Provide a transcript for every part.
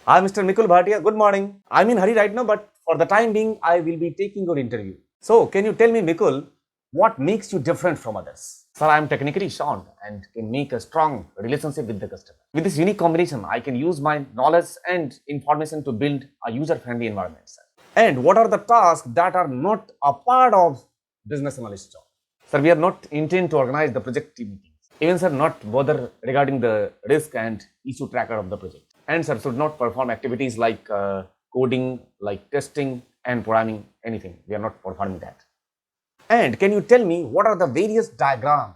Hi, Mr. Mikul Bhatia. Good morning. I'm in hurry right now, but for the time being, I will be taking your interview. So, can you tell me, Mikul, what makes you different from others? Sir, I'm technically sound and can make a strong relationship with the customer. With this unique combination, I can use my knowledge and information to build a user-friendly environment, sir. And what are the tasks that are not a part of business analyst job? Sir, we are not intend to organize the project team meetings. Even sir, not bother regarding the risk and issue tracker of the project. And sir, should not perform activities like coding, like testing and programming, anything. We are not performing that. And can you tell me what are the various diagrams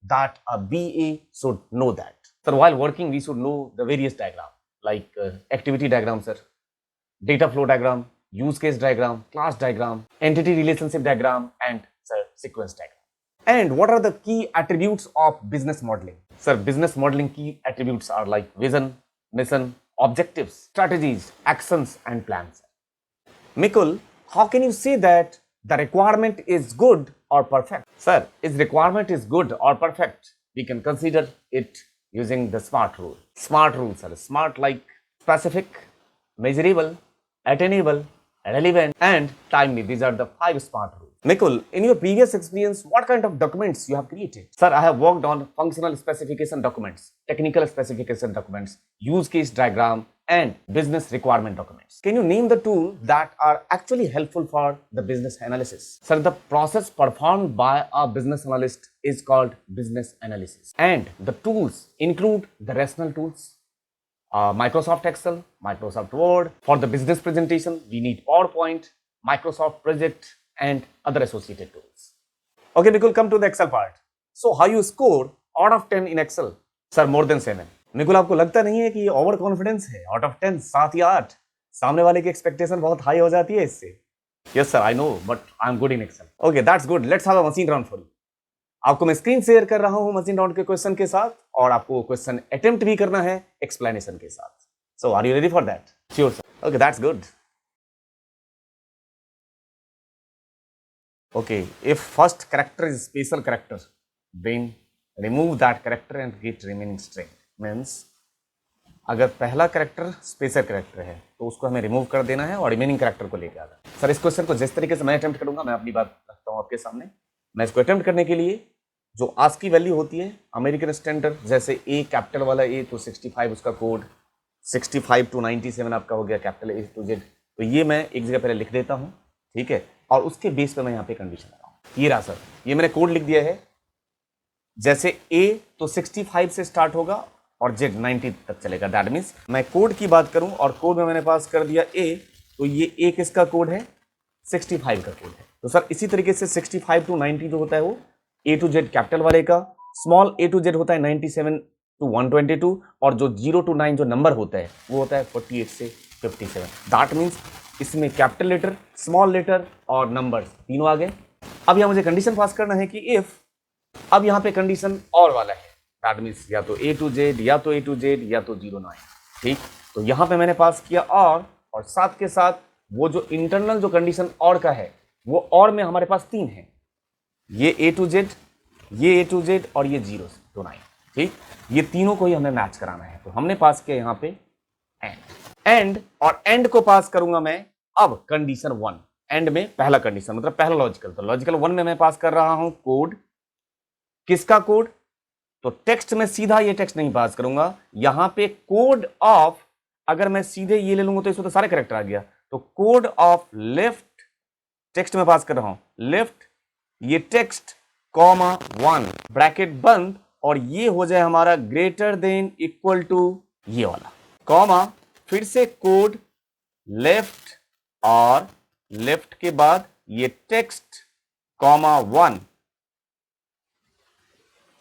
that a BA should know that? Sir, while working, we should know the various diagrams like activity diagram, sir, data flow diagram, use case diagram, class diagram, entity relationship diagram, and sir, sequence diagram. And what are the key attributes of business modeling? Sir, business modeling key attributes are like vision, mission, objectives, strategies, actions, and plans. Mikul, how can you say that the requirement is good or perfect? Sir, if requirement is good or perfect, we can consider it using the SMART rule. SMART rules are smart like specific, measurable, attainable, relevant, and timely. These are the 5 SMART rules. Mikul, in your previous experience, what kind of documents you have created? Sir, I have worked on functional specification documents, technical specification documents, use case diagram, and business requirement documents. Can you name the tools that are actually helpful for the business analysis? Sir, the process performed by a business analyst is called business analysis. And the tools include the rational tools, Microsoft Excel, Microsoft Word. For the business presentation, we need PowerPoint, Microsoft Project, and other associated tools. Okay, Mikul, come to the Excel part. So, how you score out of 10 in Excel? Sir, more than 7. Mikul, आपको लगता नहीं है कि ये over confidence है? Out of 10 7 या 8, सामने वाले की एक्सपेक्टेशन बहुत हाई हो जाती है इससे. Yes sir, I know, but I'm good in Excel. Okay, that's good. Let's have a machine round for you. आपको मैं स्क्रीन शेयर कर रहा हूं मशीन राउंड के क्वेश्चन के साथ और आपको क्वेश्चन अटेम्प्ट भी करना है एक्सप्लेनेशन के साथ. So are you ready for that? Sure sir. Okay, that's good. Okay, if first character is special character, then remove that character and get remaining string. Means अगर पहला कैरेक्टर स्पेशल कैरेक्टर है तो उसको हमें remove कर देना है और रिमेनिंग कैरेक्टर को लेकर आना है. सर, इस क्वेश्चन को जिस तरीके से मैं अटेम्प्ट करूंगा, मैं अपनी बात रखता हूं आपके सामने. मैं इसको अटेम्प्ट करने के लिए जो आस्क की वैल्यू होती है अमेरिकन स्टैंडर्ड, जैसे ए कैपिटल वाला ए तो 65 उसका कोड, 65 to 97 आपका हो गया कैपिटल ए टू जेड. तो ये मैं एक जगह पहले लिख देता हूँ, ठीक है, और उसके बेस पे मैं यहाँ पे कंडीशन लगा हूँ. ये रहा सर, ये मैंने कोड लिख दिया है. जैसे ए तो 65 से स्टार्ट होगा और जेड 90 तक चलेगा. दैट मीन्स मैं कोड की बात करूं और कोड में मैंने पास कर दिया ए, तो ये ए किसका कोड है? 65 का कोड है. तो सर इसी तरीके से 65 to 90 जो होता है वो ए टू जेड कैपिटल वाले का, स्मॉल ए टू जेड होता है 97 to 122, और जो 0 to 9 जो नंबर होता है वो होता है 48 से 57. दैट मीन्स इसमें कैपिटल लेटर, स्मॉल लेटर और नंबर्स तीनों आ गए. अब यहाँ मुझे कंडीशन पास करना है कि इफ, अब यहाँ पे कंडीशन और वाला है, दैट मीन्स या तो ए टू जेड या तो ए टू जेड या तो 09. ठीक, तो यहाँ पे मैंने पास किया और साथ के साथ वो जो इंटरनल जो कंडीशन और का है वो और में हमारे पास 3 है, ये ए टू जेड, ये ए टू जेड और ये 0 to 9. ठीक, ये तीनों को ही हमें मैच कराना है. तो हमने पास किया यहाँ पे एंड और एंड को पास करूंगा मैं अब कंडीशन 1. एंड में पहला कंडीशन मतलब पहला लॉजिकल, तो लॉजिकल 1 में मैं पास कर रहा हूं कोड. किसका कोड? तो टेक्स्ट में सीधा ये टेक्स्ट नहीं पास करूंगा, यहां पे कोड ऑफ, अगर मैं सीधे ये ले लूंगा तो इसमें तो सारे कैरेक्टर आ गया. तो कोड ऑफ लेफ्ट टेक्स्ट में पास कर रहा हूं, लेफ्ट ये टेक्स्ट कॉमा 1 ब्रैकेट बंद, और ये हो जाए हमारा ग्रेटर देन इक्वल टू ये वाला कॉमा, फिर से कोड लेफ्ट और लेफ्ट के बाद ये टेक्स्ट कॉमा 1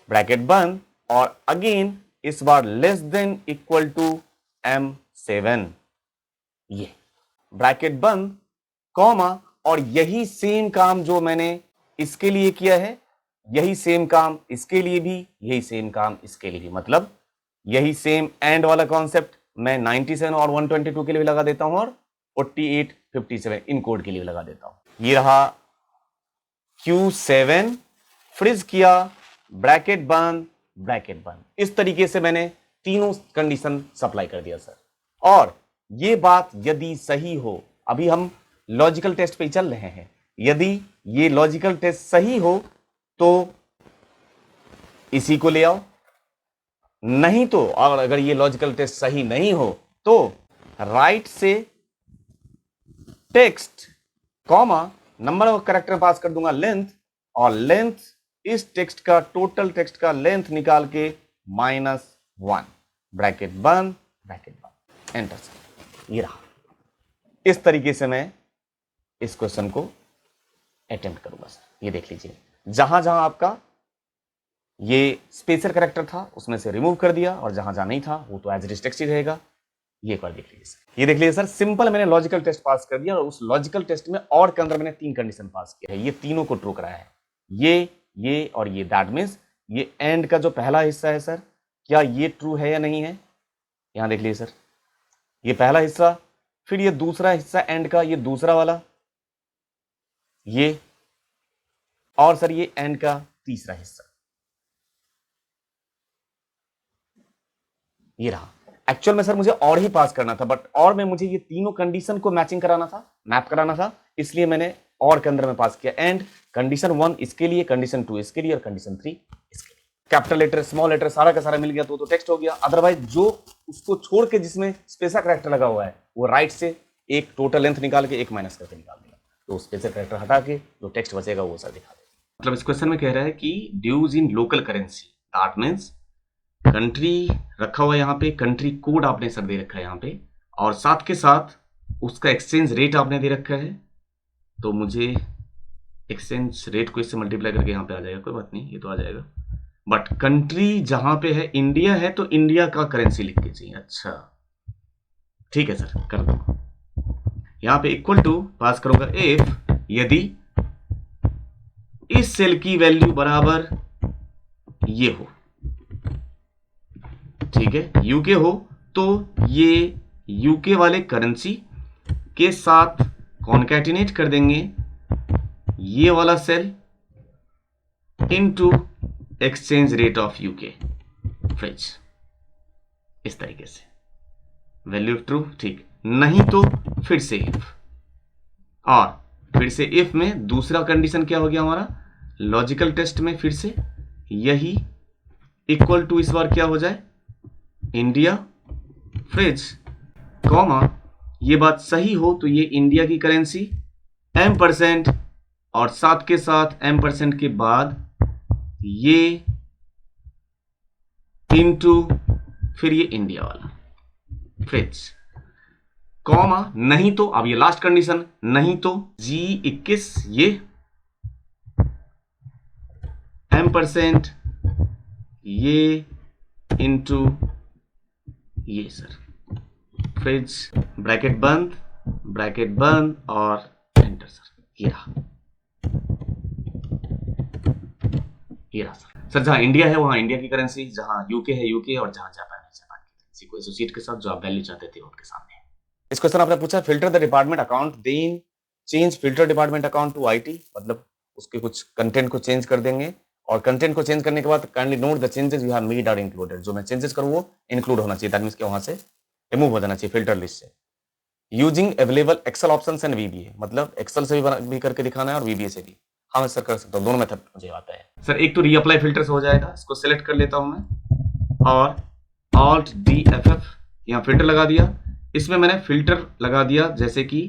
ब्रैकेट बंद, और अगेन इस बार less than equal to M7, ये ब्रैकेट बंद कॉमा, और यही सेम काम जो मैंने इसके लिए किया है, यही सेम काम इसके लिए भी, यही सेम काम इसके लिए भी, मतलब यही सेम एंड वाला कॉन्सेप्ट मैं 97 और 122 के लिए भी लगा देता हूं और 48 57 इन कोड के लिए लगा देता हूं. ये रहा Q7, फ्रीज किया, ब्रैकेट बंद, ब्रैकेट बंद. इस तरीके से मैंने तीनों कंडीशन सप्लाई कर दिया सर. और ये बात यदि सही हो, अभी हम लॉजिकल टेस्ट पे चल रहे हैं, यदि ये लॉजिकल टेस्ट सही हो तो इसी को ले आओ, नहीं तो, और अगर ये लॉजिकल टेस्ट सही नहीं हो तो राइट से text comma number of character pass कर दूंगा लेंथ, और लेंथ इस टेक्स्ट का, टोटल टेक्स्ट का लेंथ निकाल के -1, ब्रैकेट बंद, एंटर। ये रहा। इस तरीके से मैं इस क्वेश्चन को अटेम्प्ट करूंगा सर। ये देख लीजिए, जहां जहां आपका ये स्पेशल कैरेक्टर था उसमें से रिमूव कर दिया, और जहां जहां नहीं था वो तो एज इट इज टेक्स्ट ही रहेगा। ये एक बार देख लीजिए सर। ये देख लीजिए सर, सिंपल मैंने लॉजिकल टेस्ट पास कर दिया, और उस लॉजिकल टेस्ट में और के अंदर मैंने 3 कंडीशन पास किया है। ये तीनों को ट्रू कराया है, ये और ये। दैट मीन्स ये एंड का जो पहला हिस्सा है सर, क्या ये ट्रू है या नहीं है? यहां देख लीजिए सर, ये पहला हिस्सा, फिर ये दूसरा हिस्सा एंड का, ये दूसरा वाला, ये, और सर ये एंड का तीसरा हिस्सा, ये रहा। एक्चुअल में सर मुझे और ही पास करना था, बट और में मुझे ये तीनों कंडीशन को मैचिंग कराना था, मैप कराना था, इसलिए मैंने और के अंदर में पास किया। एंड कंडीशन 1 इसके लिए, कंडीशन 2 इसके लिए, और कंडीशन 3 इसके लिए। कैपिटल लेटर, स्मॉल लेटर, सारा का सारा मिल गया तो टेक्स्ट हो गया। अदरवाइज जो उसको छोड़ के जिसमें स्पेशल कैरेक्टर लगा हुआ है, वो राइट से एक टोटल लेंथ निकाल के एक माइनस करके निकाल देगा, तो स्पेशल कैरेक्टर हटा के जो टेक्स्ट बचेगा वो सर दिखा देगा। मतलब इस क्वेश्चन में कह रहा है कि dues in local currency, that means country रखा हुआ है यहाँ पे, कंट्री कोड आपने सर दे रखा है यहाँ पे, और साथ के साथ उसका एक्सचेंज रेट आपने दे रखा है, तो मुझे एक्सचेंज रेट को इससे मल्टीप्लाई करके यहाँ पे आ जाएगा, कोई बात नहीं, ये तो आ जाएगा। बट कंट्री जहां पे है इंडिया है, तो इंडिया का करेंसी लिख के चाहिए। अच्छा ठीक है सर, कर दो। यहां पे इक्वल टू पास करूंगा इफ, यदि इस सेल की वैल्यू बराबर ये हो, ठीक है, यूके हो, तो ये यूके वाले करेंसी के साथ कॉन्कैटिनेट कर देंगे ये वाला cell into exchange rate of UK fridge, इस तरीके से। वैल्यू ऑफ ट्रू, ठीक, नहीं तो फिर से इफ, और फिर से इफ में दूसरा कंडीशन क्या हो गया हमारा, लॉजिकल टेस्ट में फिर से यही इक्वल टू इस बार क्या हो जाए, इंडिया फ्रिज, कॉमा ये बात सही हो तो ये इंडिया की करेंसी M%, और साथ के साथ M% के बाद ये इनटू फिर ये इंडिया वाला फ्रिज, कॉमा नहीं तो, अब ये लास्ट कंडीशन, नहीं तो G21 ये M% ये इनटू ये सर फ्रिज, ब्रैकेट बंद और एंटर सर। ये रहा सर, जहां इंडिया है वहां इंडिया की करेंसी, जहां यूके है यूके, और जहां जापान है जापान की करेंसी को एसोसिएट के साथ जो आप वैल्यू चाहते थे उनके सामने। इस क्वेश्चन आपने पूछा filter the department account, then change filter department account to IT, मतलब उसके कुछ कंटेंट को चेंज कर देंगे, और कंटेंट को चेंज करने के बाद kindly note the changes you have made are included, जो मैं चेंजेस करूं वो इंक्लूड होना चाहिए, दैट मींस कि वहां से रिमूव हो जाना चाहिए फिल्टर लिस्ट से। Using available Excel options and VBA, मतलब एक्सेल से भी करके दिखाना है और वीबीए से भी। हाँ मैं सर कर सकता हूँ, दोनों मेथड मुझे आता है सर। एक तो रीअप्लाई फिल्टर से हो जाएगा, इसको सिलेक्ट कर लेता हूं मैं, और Alt DFF यहाँ फिल्टर लगा दिया। इसमें मैंने फिल्टर लगा दिया, जैसे कि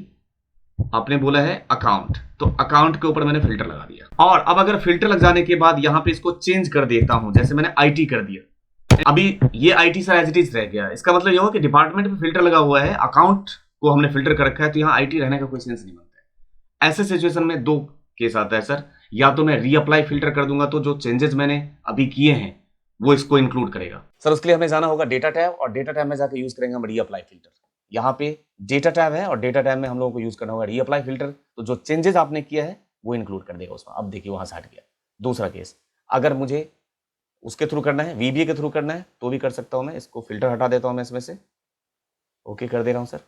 आपने बोला है अकाउंट, तो अकाउंट के ऊपर मैंने फिल्टर लगा दिया। और अब अगर फिल्टर लग जाने के बाद यहाँ पे इसको चेंज कर देता हूं, जैसे मैंने आईटी कर दिया, अभी ये IT sir as it is रह गया। इसका मतलब ये हुआ कि डिपार्टमेंट पे फिल्टर लगा हुआ है, अकाउंट को हमने फिल्टर कर रखा है, तो यहाँ आईटी रहने का कोई सेंस नहीं बनता है। ऐसे सिचुएशन में दो केस आता है सर, या तो मैं रीअप्लाई फिल्टर कर दूंगा, तो जो चेंजेस मैंने अभी किए हैं वो इसको इंक्लूड करेगा सर। उसके लिए हमें जाना होगा डेटा टैब, और डेटा टैब में जाकर यूज करेंगे हम रीअप्लाई फिल्टर। यहाँ पे डेटा टैब है, और डेटा टैब में हम लोगों को यूज करना होगा रीअप्लाई फिल्टर, तो जो चेंजेस आपने किया है वो इंक्लूड कर देगा उसमें। अब देखिए वहां से हट गया। दूसरा केस, अगर मुझे उसके थ्रू करना है, वीबीए के थ्रू करना है, तो भी कर सकता हूं मैं। इसको फिल्टर हटा देता हूं मैं इसमें से, ओके कर दे रहा हूं सर,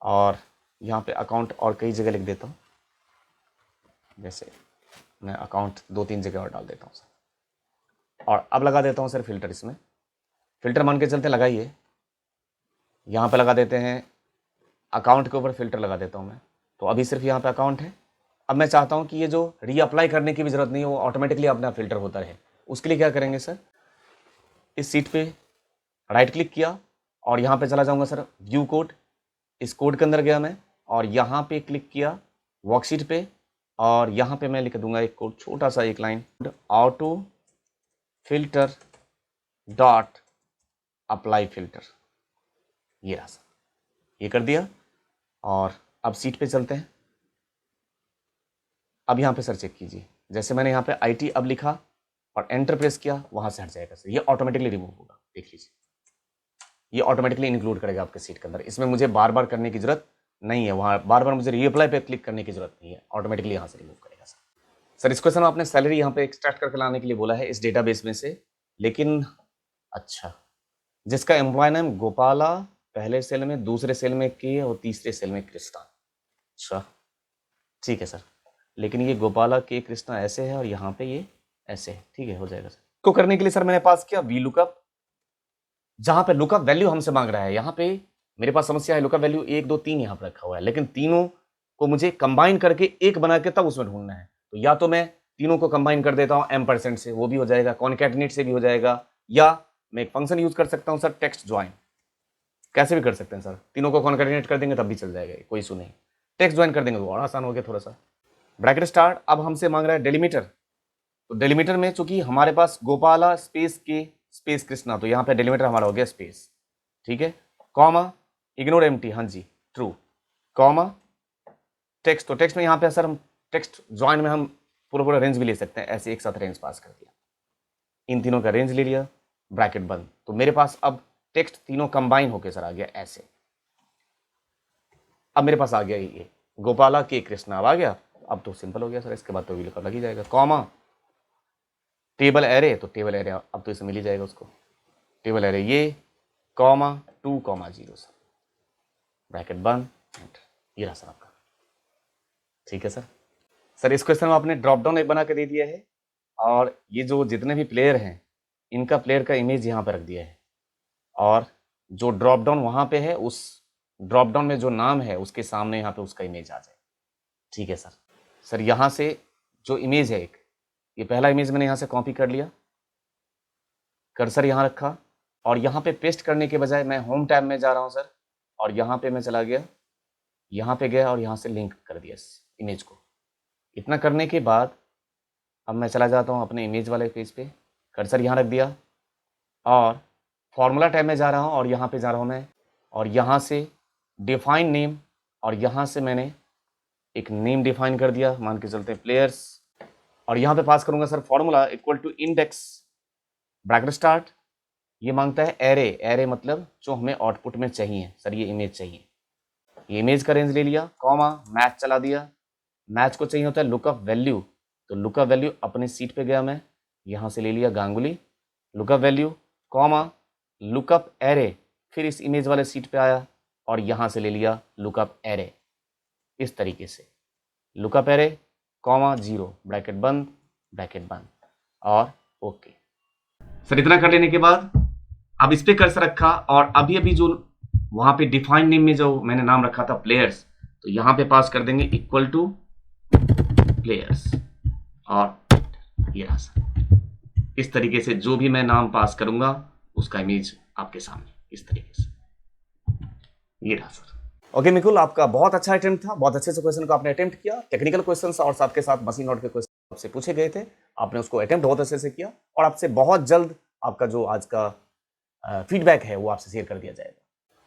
और यहाँ पे अकाउंट और कई जगह लिख देता हूँ, जैसे मैं अकाउंट 2-3 जगह और डाल देता हूँ सर, और अब लगा देता हूँ सर फिल्टर। इसमें फिल्टर मान के चलते लगाइए, यहाँ पे लगा देते हैं अकाउंट के ऊपर फिल्टर लगा देता हूँ मैं। तो अभी सिर्फ यहाँ पे अकाउंट है। अब मैं चाहता हूँ कि ये जो रीअप्लाई करने की भी ज़रूरत नहीं है, वो ऑटोमेटिकली अपना फिल्टर होता रहे। उसके लिए क्या करेंगे सर, इस सीट पे राइट क्लिक किया और यहाँ पे चला जाऊँगा सर व्यू कोड। इस कोड के अंदर गया मैं और यहाँ पे क्लिक किया वर्कशीट पे और यहाँ पे मैं लिख दूंगा एक कोड, छोटा सा एक line, auto filter dot apply filter. ये रहा सर, ये कर दिया। और अब सीट पे चलते हैं। अब यहाँ पे सर चेक कीजिए, जैसे मैंने यहाँ पे IT अब लिखा और एंटर प्रेस किया, वहाँ से हट जाएगा सर, ये ऑटोमेटिकली रिमूव होगा। देख लीजिए, ये ऑटोमेटिकली इंक्लूड करेगा आपके सीट के अंदर। इसमें मुझे बार बार करने की जरूरत नहीं है, वहाँ बार बार मुझे रीअप्लाई पे क्लिक करने की जरूरत नहीं है, ऑटोमेटिकली यहाँ से रिमूव करेगा सर। सर इस क्वेश्चन में आपने सैलरी यहाँ पे एक्सट्रैक्ट करके लाने के लिए बोला है इस डेटाबेस में से, लेकिन अच्छा, जिसका एम्प्लॉय नेम गोपाला पहले सेल में, दूसरे सेल में के और तीसरे सेल में कृष्णा। अच्छा ठीक है सर, लेकिन ये गोपाला के कृष्णा ऐसे है और यहाँ पे ये ऐसे है। ठीक है, हो जाएगा सर। को करने के लिए सर मैंने पास किया वी लुकअप, जहां पे लुकअप वैल्यू हमसे मांग रहा है। यहाँ पे मेरे पास समस्या है, लुकअप वैल्यू 1 2 3 यहाँ पर रखा हुआ है, लेकिन तीनों को मुझे कंबाइन करके एक बना के तब उसमें ढूंढना है। तो या तो मैं तीनों को कंबाइन कर देता हूँ M% से, वो भी हो जाएगा, कॉन्कैटिनेट से भी हो जाएगा, या मैं एक फंक्शन यूज कर सकता हूँ सर टेक्स्ट ज्वाइन। कैसे भी कर सकते हैं सर, तीनों को कॉन्कैटिनेट कर देंगे तब भी चल जाएगा, कोई इशू नहीं। टेक्स्ट ज्वाइन कर देंगे तो और आसान हो गया थोड़ा सा। ब्रैकेट स्टार्ट, अब हमसे मांग रहा है डेलीमीटर। तो डेलीमीटर में चूंकि हमारे पास गोपाला स्पेस के स्पेस कृष्णा, तो यहाँ पे डेलीमीटर हमारा हो गया स्पेस। ठीक है, कॉमा इग्नोर एम्प्टी, हाँ जी ट्रू, कॉमा टेक्स्ट। तो टेक्स्ट में यहाँ पे सर हम टेक्स्ट ज्वाइन में हम पूरा रेंज भी ले सकते हैं, ऐसे एक साथ रेंज पास कर दिया, इन तीनों का रेंज ले लिया, ब्रैकेट बंद। तो मेरे पास अब टेक्स्ट तीनों कंबाइन होके सर आ गया ऐसे। अब मेरे पास आ गया ये गोपाला के कृष्णा, अब आ गया। अब तो सिंपल हो गया सर, इसके बाद तो वील लग ही जाएगा। कॉमा टेबल एरे, तो टेबल एरे अब तो इसे मिल ही जाएगा उसको, टेबल एरे ये, कॉमा 2,0 सर, ब्रैकेट बंद, ये रहा सर आपका। ठीक है सर। सर इस क्वेश्चन में आपने ड्रॉप डाउन एक बना के दे दिया है और ये जो जितने भी प्लेयर हैं इनका प्लेयर का इमेज यहाँ पर रख दिया है, और जो ड्रॉप डाउन वहाँ पे है उस ड्रॉप डाउन में जो नाम है उसके सामने यहाँ पे उसका इमेज आ जाए। ठीक है सर। सर यहाँ से जो इमेज है एक, ये पहला इमेज मैंने यहाँ से कॉपी कर लिया, कर्सर यहाँ रखा और यहाँ पे पेस्ट करने के बजाय मैं होम टैब में जा रहा हूँ सर, और यहाँ पे मैं चला गया, यहाँ पे गया और यहाँ से लिंक कर दिया इस इमेज को। इतना करने के बाद अब मैं चला जाता हूँ अपने इमेज वाले पेज पे, कर्सर यहाँ रख दिया और फॉर्मूला टैब में जा रहा हूँ और यहाँ पे जा रहा हूँ मैं, और यहाँ से डिफाइन नेम, और यहाँ से मैंने एक नेम डिफाइन कर दिया, मान के चलते हैं प्लेयर्स, और यहाँ पे पास करूँगा sir formula equal to index bracket start. ये मांगता है एरे, एरे मतलब जो हमें आउटपुट में चाहिए सर, ये इमेज चाहिए, ये इमेज का रेंज ले लिया, कॉमा मैच चला दिया। मैच को चाहिए होता है लुकअप वैल्यू, तो लुकअप वैल्यू अपने सीट पे गया मैं, यहाँ से ले लिया Ganguly lookup value, comma lookup array, फिर इस इमेज वाले सीट पे आया और यहाँ से ले लिया लुकअप एरे। इस तरीके से लुकअप एरे कॉमा 0 ब्रैकेट बंद और ओके। सर इतना कर लेने के बाद अब इस पे कर्सर रखा और अभी जो वहां पे डिफाइन नेम में जो मैंने नाम रखा था प्लेयर्स, तो यहाँ पे पास कर देंगे इक्वल टू प्लेयर्स, और ये रहा सर। इस तरीके से जो भी मैं नाम पास करूंगा उसका इमेज आपके सामने इस तरीके से, ये रहा सर। ओके मिकुल, आपका बहुत अच्छा अटेम्प्ट था, बहुत अच्छे से क्वेश्चन को आपने अटेम्प्ट किया। टेक्निकल क्वेश्चंस और साथ के साथ मशीन नोट के क्वेश्चन आपसे पूछे गए थे, आपने उसको अटेम्प्ट बहुत अच्छे से किया और आपसे बहुत जल्द आपका जो आज का फीडबैक है वो आपसे शेयर कर दिया जाएगा।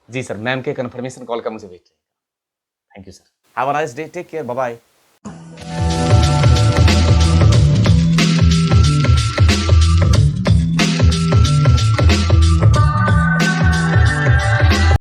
जी सर, मैम के कंफर्मेशन कॉल का मुझे वेट रहेगा। Thank you sir, have a nice day, take care, bye bye.